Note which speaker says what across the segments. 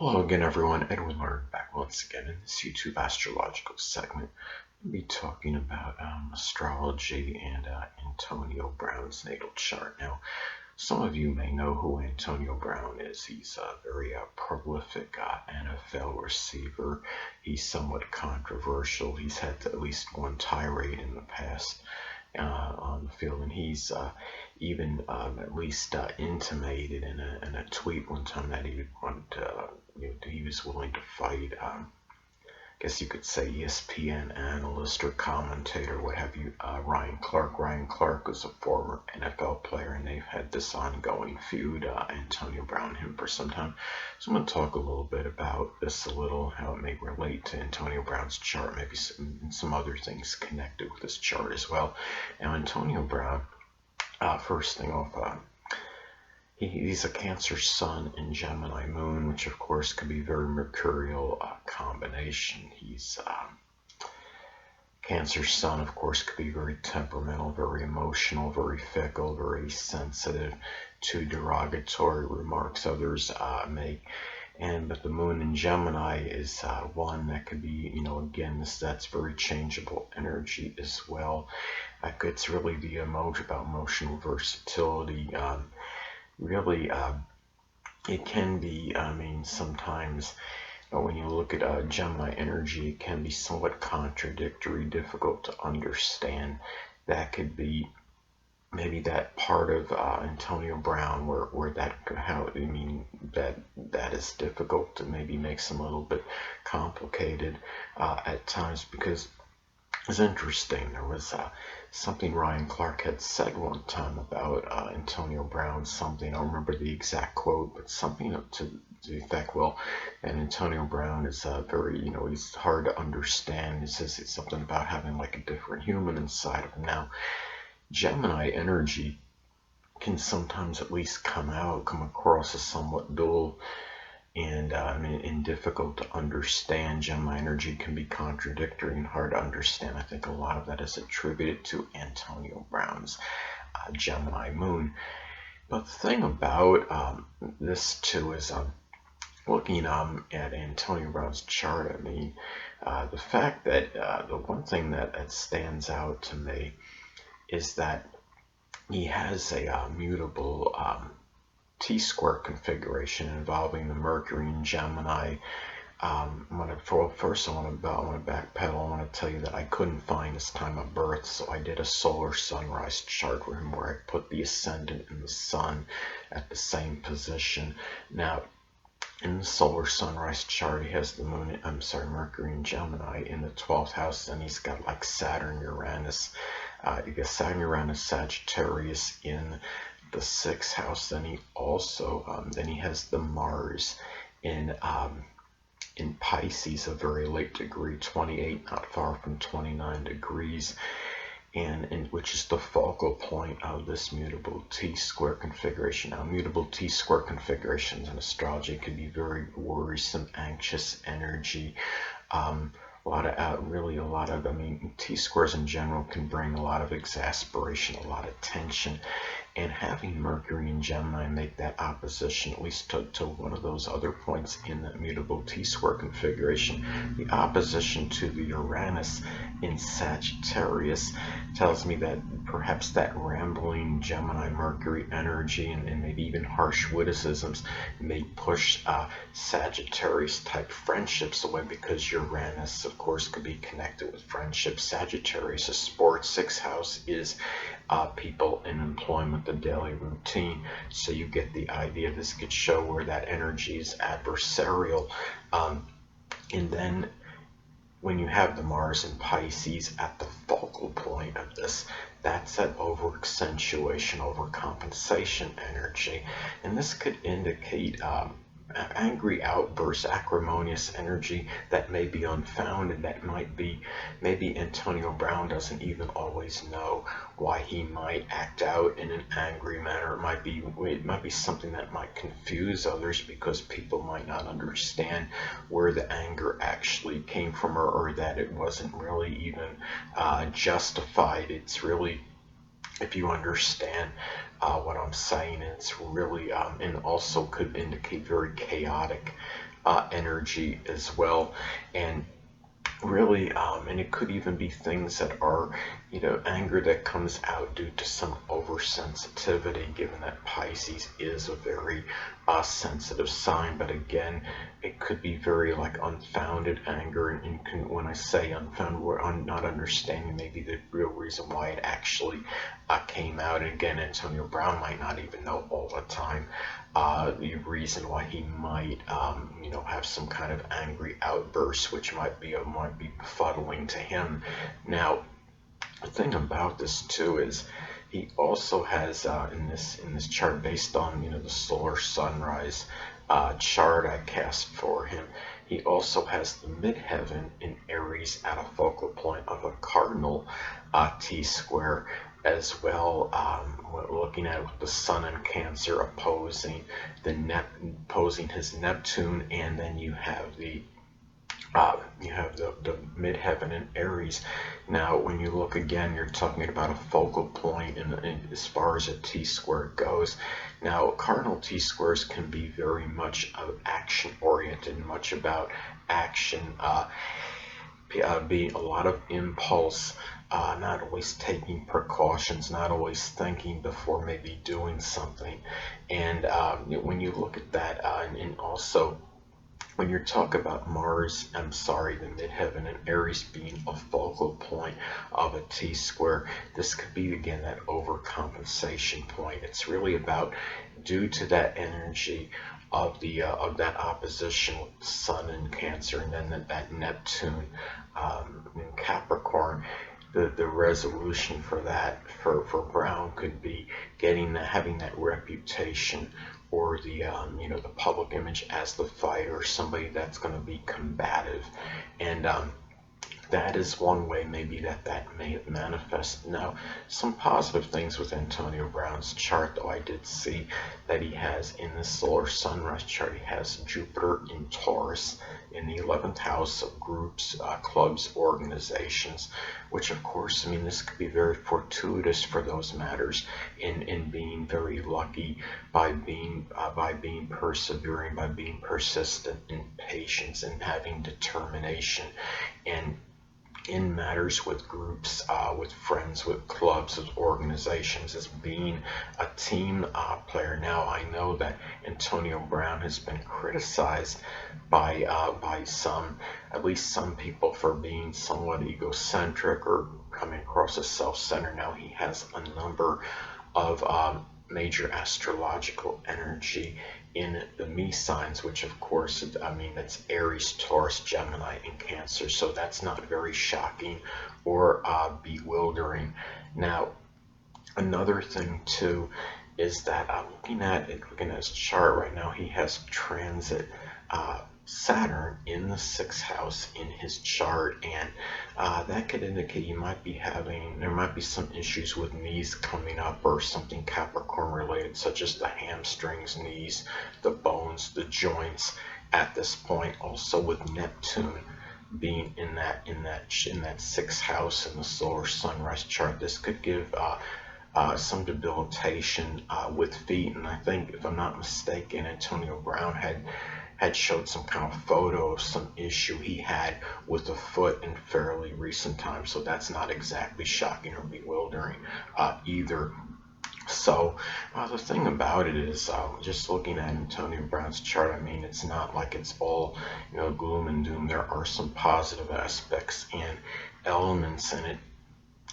Speaker 1: Hello again, everyone. Edwin Learnard back once again in this YouTube astrological segment. We'll be talking about astrology and Antonio Brown's natal chart. Now, some of you may know who Antonio Brown is. He's a very prolific NFL receiver. He's somewhat controversial. He's had at least one tirade in the past on the field, and he's even at least intimated in a tweet one time that he would want he was willing to fight. I guess you could say ESPN analyst or commentator, what have you, Ryan Clark. Ryan Clark was a former NFL player, and they've had this ongoing feud, Antonio Brown and him, for some time. So I'm going to talk a little bit about this how it may relate to Antonio Brown's chart, maybe some other things connected with this chart as well. Now, Antonio Brown, first thing off, he's a Cancer Sun and Gemini Moon, which of course could be very mercurial combination. He's Cancer Sun, of course, could be very temperamental, very emotional, very fickle, very sensitive to derogatory remarks others make. But the Moon in Gemini is one that could be, again, that's very changeable energy as well. It's really about emotional versatility. Really, it can be, sometimes when you look at Gemini energy, it can be somewhat contradictory, difficult to understand. That could be maybe that part of Antonio Brown where that is difficult to maybe makes him a little bit complicated at times, because it's interesting. There was something Ryan Clark had said one time about Antonio Brown, something, I don't remember the exact quote, but something to the effect, and Antonio Brown is very, he's hard to understand. He says it's something about having like a different human inside of him. Now, Gemini energy can sometimes at least come across as somewhat dual and difficult to understand. Gemini energy can be contradictory and hard to understand. I think a lot of that is attributed to Antonio Brown's Gemini Moon. But the thing about this too is looking at Antonio Brown's chart, the fact that the one thing that stands out to me is that he has a mutable T-square configuration involving the Mercury and Gemini. First I want to backpedal. I want to tell you that I couldn't find his time of birth, so I did a solar sunrise chart for him where I put the ascendant and the sun at the same position. Now, in the solar sunrise chart, he has the Mercury and Gemini in the 12th house, and he's got like Saturn, Uranus, Sagittarius in the 6th house. Then he also then he has the Mars in Pisces, a very late degree, 28, not far from 29 degrees, and which is the focal point of this mutable T-square configuration. Now, mutable T-square configurations in astrology can be very worrisome, anxious energy. T-squares in general can bring a lot of exasperation, a lot of tension, and having Mercury and Gemini make that opposition, at least to one of those other points in the mutable T-square configuration, the opposition to the Uranus in Sagittarius, tells me that perhaps that rambling Gemini Mercury energy and maybe even harsh witticisms may push Sagittarius type friendships away, because Uranus, of course, could be connected with friendship. Sagittarius is sports. 6th house is people in employment, the daily routine. So you get the idea. This could show where that energy is adversarial. And then when you have the Mars in Pisces at the focal point of this, that's that over-accentuation, overcompensation energy. And this could indicate angry outbursts, acrimonious energy that may be unfounded, that might be, maybe Antonio Brown doesn't even always know why he might act out in an angry manner. It might be something that might confuse others, because people might not understand where the anger actually came from, or that it wasn't really even justified. It's really, if you understand what I'm saying, it's really and also could indicate very chaotic energy as well. And really, and it could even be things that are, anger that comes out due to some oversensitivity, given that Pisces is a very sensitive sign. But again, it could be very like unfounded anger, and when I say unfounded, I'm not understanding maybe the real reason why it actually came out. And again, Antonio Brown might not even know all the time the reason why he might, have some kind of angry outburst, which might be befuddling to him. Now, the thing about this too is he also has in this chart, based on the solar sunrise chart I cast for him, he also has the midheaven in Aries at a focal point of a cardinal T square as well. We're looking at with the Sun in Cancer opposing opposing his Neptune, and then you have the midheaven in Aries. Now, when you look again, you're talking about a focal point in as far as a T-square goes. Now, cardinal T-squares can be very much action-oriented, much about action, being a lot of impulse, not always taking precautions, not always thinking before maybe doing something. And when you look at that, and also when you talk about Mars, the midheaven in Aries being a focal point of a T-square, this could be, again, that overcompensation point. It's really about, due to that energy of the of that opposition with the Sun in Cancer, and then that Neptune in Capricorn. The resolution for that for Brown could be having that reputation, or the the public image as the fighter, somebody that's going to be combative. And that is one way maybe that may have manifested. Now, some positive things with Antonio Brown's chart, though, I did see that he has in the solar sunrise chart, he has Jupiter in Taurus in the 11th house of groups, clubs, organizations, which of course, this could be very fortuitous for those matters, in being very lucky by being persevering, by being persistent, in patience, and having determination, and in matters with groups, with friends, with clubs, with organizations, as being a team player. Now, I know that Antonio Brown has been criticized by some, at least some people, for being somewhat egocentric or coming across as self-centered. Now, he has a number of major astrological energy in the me signs, which of course, that's Aries, Taurus, Gemini, and Cancer. So that's not very shocking or bewildering. Now, another thing too is that I'm looking at his chart right now. He has transit Saturn in the 6th house in his chart, and that could indicate there might be some issues with knees coming up, or something Capricorn related, such as the hamstrings, knees, the bones, the joints at this point. Also with Neptune being in that 6th house in the solar sunrise chart, this could give some debilitation with feet. And I think, if I'm not mistaken, Antonio Brown had showed some kind of photo of some issue he had with a foot in fairly recent times. So that's not exactly shocking or bewildering either. So the thing about it is, just looking at Antonio Brown's chart, it's not like it's all gloom and doom. There are some positive aspects and elements in it.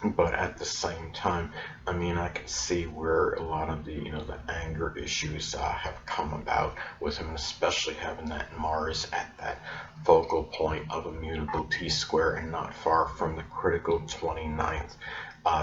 Speaker 1: But at the same time, I can see where a lot of the the anger issues have come about with him, especially having that Mars at that focal point of a mutable T-square, and not far from the critical 29th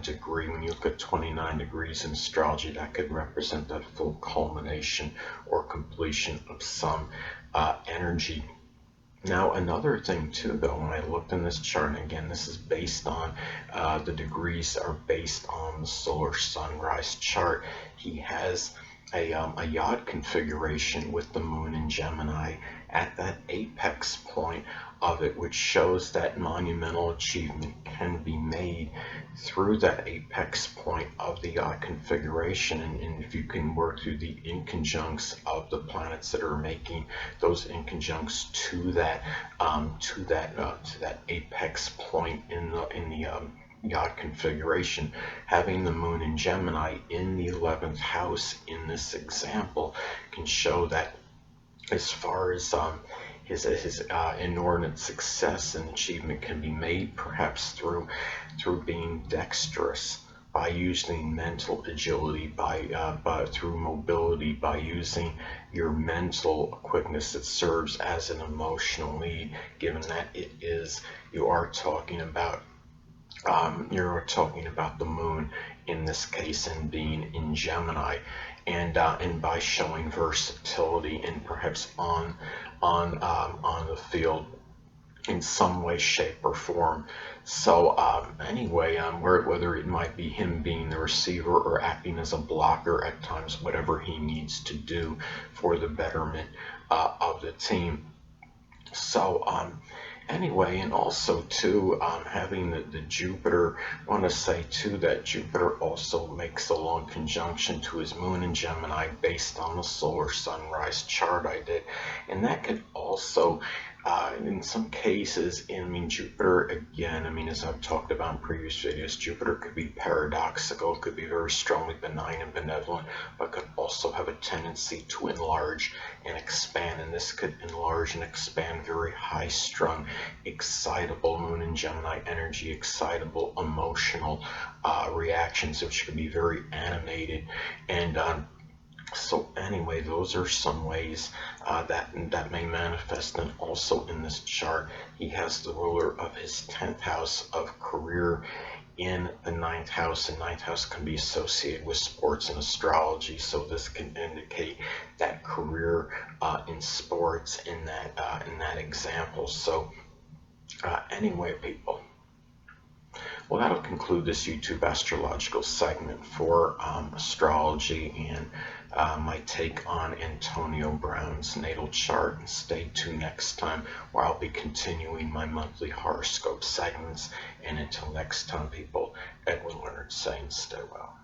Speaker 1: degree. When you look at 29 degrees in astrology, that could represent that full culmination or completion of some energy. Now, another thing too, though, when I looked in this chart, and again, this is based on, the degrees are based on the solar sunrise chart, he has a yacht configuration with the moon in Gemini at that apex point of it, which shows that monumental achievement can be made through that apex point of the yacht configuration. And if you can work through the inconjuncts of the planets that are making those inconjuncts to that apex point in the yacht configuration, having the moon in Gemini in the 11th house in this example can show that as far as his inordinate success and achievement can be made, perhaps through being dexterous, by using mental agility, by through mobility, by using your mental quickness that serves as an emotional lead, given that you are talking about you're talking about the moon in this case and being in Gemini, and by showing versatility and perhaps on the field in some way, shape, or form. So anyway, whether it might be him being the receiver or acting as a blocker at times, whatever he needs to do for the betterment of the team. So anyway, and also too, having the Jupiter, I want to say too that Jupiter also makes a long conjunction to his moon in Gemini based on the solar sunrise chart I did, and that could also in some cases, I mean, Jupiter, again, I mean, as I've talked about in previous videos, Jupiter could be paradoxical, could be very strongly benign and benevolent, but could also have a tendency to enlarge and expand, and this could enlarge and expand very high-strung, excitable moon in Gemini energy, excitable emotional reactions, which could be very animated. And so anyway, those are some ways that may manifest. And also in this chart, he has the ruler of his 10th house of career in the 9th house, and 9th house can be associated with sports and astrology, so this can indicate that career in sports in that example. So anyway, people, well, that'll conclude this YouTube astrological segment for astrology and my take on Antonio Brown's natal chart. And stay tuned next time, where I'll be continuing my monthly horoscope segments. And until next time, people, Edwin Learnard saying stay well.